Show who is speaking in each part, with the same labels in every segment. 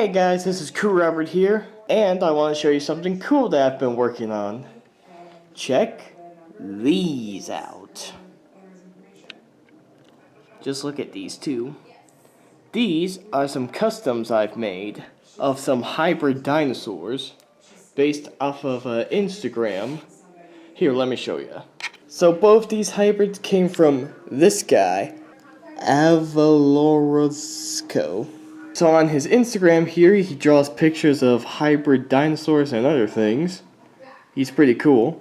Speaker 1: Hey guys, this is Robert here, and I want to show you something cool that I've been working on. Check these out. Just look at these two. These are some customs I've made of some hybrid dinosaurs based off of Instagram. Here, let me show you. So both these hybrids came from this guy, Avalorosco. So on his Instagram here, he draws pictures of hybrid dinosaurs and other things. He's pretty cool.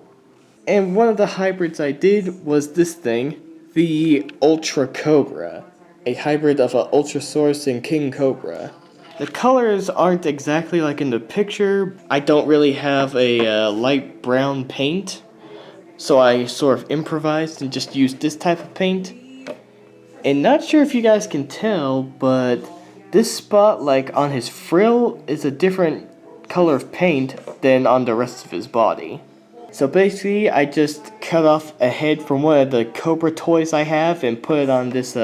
Speaker 1: And one of the hybrids I did was this thing, the Ultra Cobra, a hybrid of an Ultrasaurus and King Cobra. The colors aren't exactly like in the picture. I don't really have a light brown paint, so I sort of improvised and just used this type of paint. And not sure if you guys can tell, but this spot, like on his frill, is a different color of paint than on the rest of his body. So basically, I just cut off a head from one of the Cobra toys I have and put it on this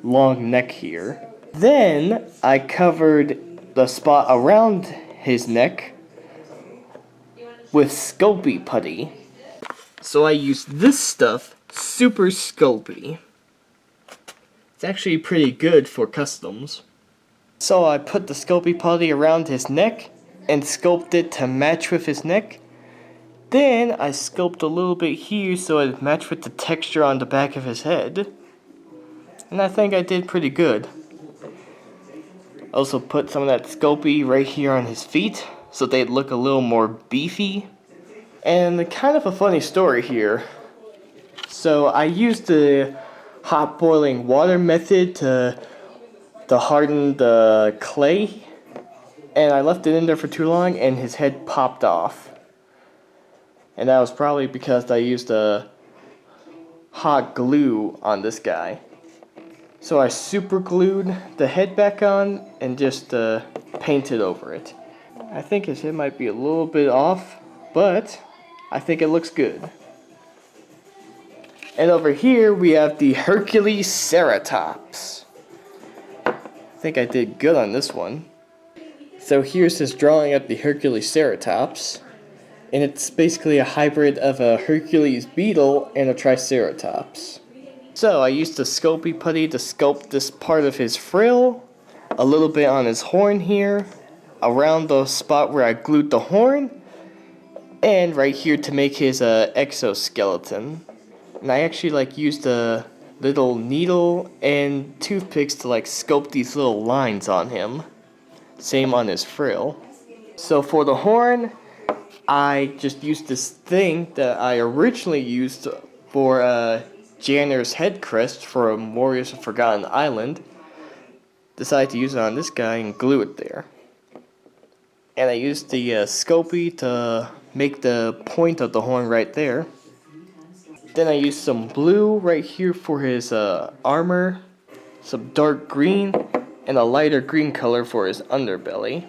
Speaker 1: long neck here. Then I covered the spot around his neck with Sculpey putty. So I used this stuff, Super Sculpey. It's actually pretty good for customs. So I put the Sculpey putty around his neck and sculpted it to match with his neck. Then I sculpted a little bit here so it matched with the texture on the back of his head. And I think I did pretty good. Also put some of that Sculpey right here on his feet so they'd look a little more beefy. And kind of a funny story here. So I used the hot boiling water method to harden the clay, and I left it in there for too long and his head popped off. And that was probably because I used hot glue on this guy. So I super glued the head back on and just painted over it. I think his head might be a little bit off, but I think it looks good. And over here we have the Hercules Saratops. I think I did good on this one. So here's his drawing of the Hercules Saratops. And it's basically a hybrid of a Hercules beetle and a Triceratops. So I used the Sculpey putty to sculpt this part of his frill, a little bit on his horn here, around the spot where I glued the horn, and right here to make his exoskeleton. And I actually used a little needle and toothpicks to sculpt these little lines on him. Same on his frill. So for the horn, I just used this thing that I originally used for Janner's head crest for Warriors of Forgotten Island. Decided to use it on this guy and glue it there. And I used the Sculpey to make the point of the horn right there. Then I used some blue right here for his armor, some dark green, and a lighter green color for his underbelly.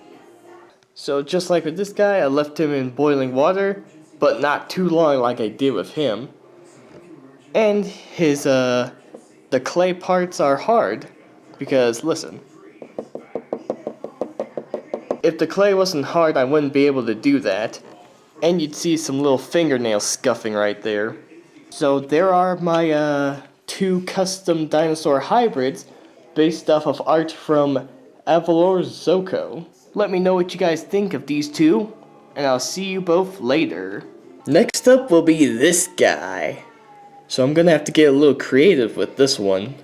Speaker 1: So just like with this guy, I left him in boiling water, but not too long like I did with him. And his the clay parts are hard, because listen. If the clay wasn't hard, I wouldn't be able to do that. And you'd see some little fingernails scuffing right there. So there are my two custom dinosaur hybrids based off of art from Avalorosco. Let me know what you guys think of these two, and I'll see you both later. Next up will be this guy. So I'm gonna have to get a little creative with this one.